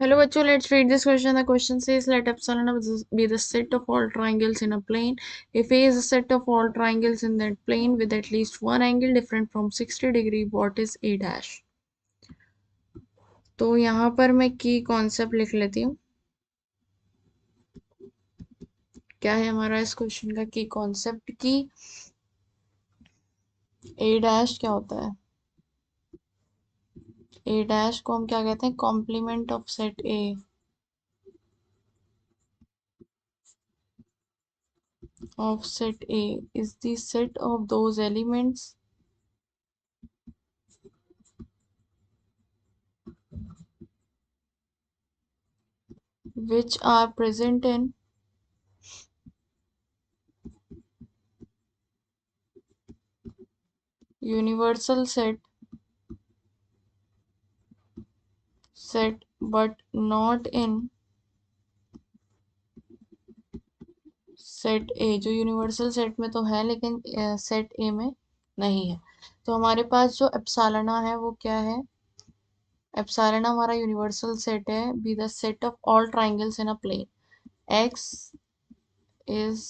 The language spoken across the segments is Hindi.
Hello, bachcho. Let's read this question. The question says, let epsilon be the set of all triangles in a plane. If A is a set of all triangles in that plane with at least one angle different from 60 degree, what is A dash? तो यहाँ पर मैं की कॉन्सेप्ट लिख लेती हूँ. क्या है हमारा इस क्वेश्चन का की कॉन्सेप्ट की A डैश क्या होता है? A डैश को हम क्या कहते हैं? Complement of set A. Of set A is the set of those elements which are present in universal set but not in set ए. जो यूनिवर्सल सेट में तो है लेकिन सेट ए में नहीं है. तो हमारे पास जो एप्सिलॉन है वो क्या है? एप्सिलॉन हमारा यूनिवर्सल सेट है. B the set of all triangles in a plane. X is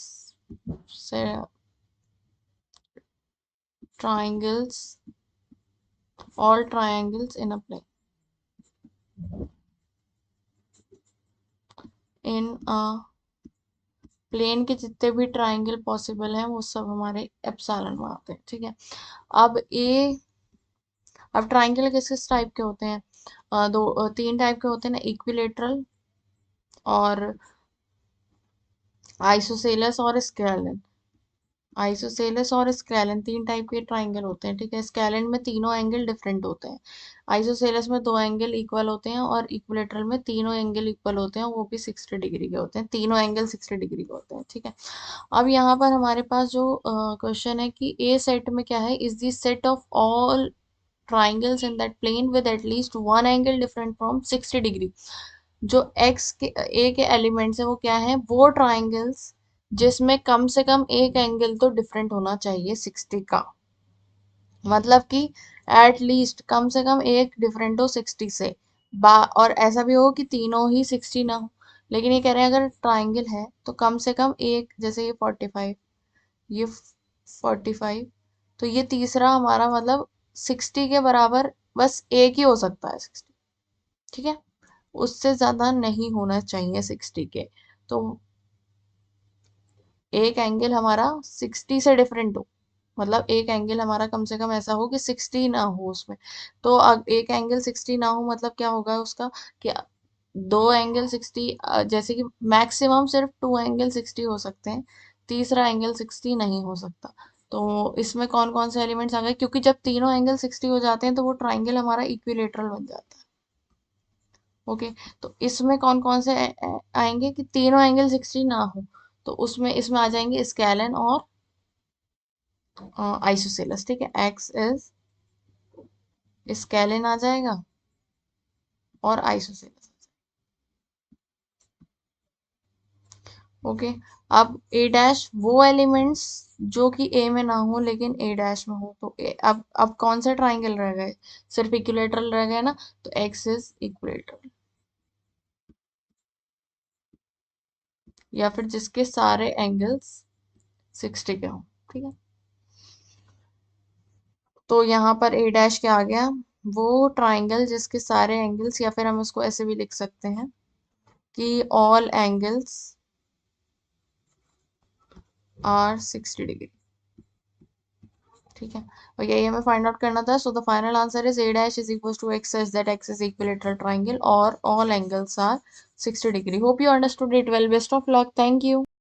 triangles all triangles in a plane in a plane के जितने भी ट्राइंगल पॉसिबल हैं वो सब हमारे एप्सिलॉन में आते हैं. ठीक है. अब ट्राइंगल किस किस टाइप के होते हैं? तीन टाइप के होते हैं ना, इक्विलेटरल और आइसोसेलेस और स्केलन. आइसोसेलेस और स्केलन तीन टाइप के ट्राइंगल होते हैं. ठीक है. स्केलन में तीनों एंगल डिफरेंट होते हैं. आइसोसेलेस में दो एंगल इक्वल होते हैं और इक्विलेटरल में तीनों एंगल इक्वल होते हैं, वो भी 60 डिग्री के होते हैं. तीनों एंगल 60 डिग्री के होते हैं. ठीक है. अब यहाँ पर हमारे पास जो क्वेश्चन है कि ए सेट में क्या है? Is the set of all triangles in that plane with at least one angle different from 60 degree. जो x के a के एलिमेंट्स है वो क्या है? वो ट्राइंगल्स जिसमें कम से कम एक एंगल तो डिफरेंट होना चाहिए 60 का. मतलब कि एट लीस्ट कम से कम एक डिफरेंट हो 60 से. और ऐसा भी हो कि तीनों ही 60 ना हो. लेकिन ये कह रहे हैं अगर ट्राइंगल है तो कम से कम एक, जैसे ये 45, ये 45, तो ये तीसरा हमारा मतलब 60 के बराबर बस एक ही हो सकता है 60. ठीक है. उससे ज्यादा नहीं होना चाहिए 60 के. तो एक एंगल हमारा 60 से डिफरेंट हो, मतलब एक एंगल हमारा कम से कम ऐसा हो कि 60 ना हो उसमें. तो अब एक एंगल 60 ना हो मतलब क्या होगा उसका कि दो एंगल 60, जैसे कि मैक्सिमम सिर्फ टू एंगल 60 हो सकते हैं, तीसरा एंगल 60 नहीं हो सकता. तो इसमें कौन कौन से एलिमेंट्स आ गए? क्योंकि जब तीनों एंगल 60 हो जाते हैं तो वो ट्राइंगल हमारा इक्विलेटरल बन जाता है. ओके. तो इसमें कौन कौन से आएंगे कि तीनों एंगल 60 ना हो? तो उसमें इसमें आ जाएंगे स्केलन और आइसोसेलेस. ठीक है. एक्स इज स्केलिन आ जाएगा और आइसोसेलेस. ओके. अब ए डैश वो एलिमेंट्स जो कि ए में ना हो लेकिन ए डैश में हो. तो अब कौन से ट्राइंगल रह गए? सिर्फ इक्विलेटरल रह गए ना. तो एक्स इज इक्विलेटरल, या फिर जिसके सारे एंगल्स 60 के हों. ठीक है. तो यहाँ पर ए डैश क्या आ गया? वो ट्राइंगल जिसके सारे एंगल्स, या फिर हम उसको ऐसे भी लिख सकते हैं कि ऑल एंगल्स आर 60 डिग्री. ठीक है. और यही हमें फाइंड आउट करना था. So the final answer is A dash is equal to x such that x is equilateral triangle और all angles are 60 degree. Hope you understood it well. Best of luck. Thank you.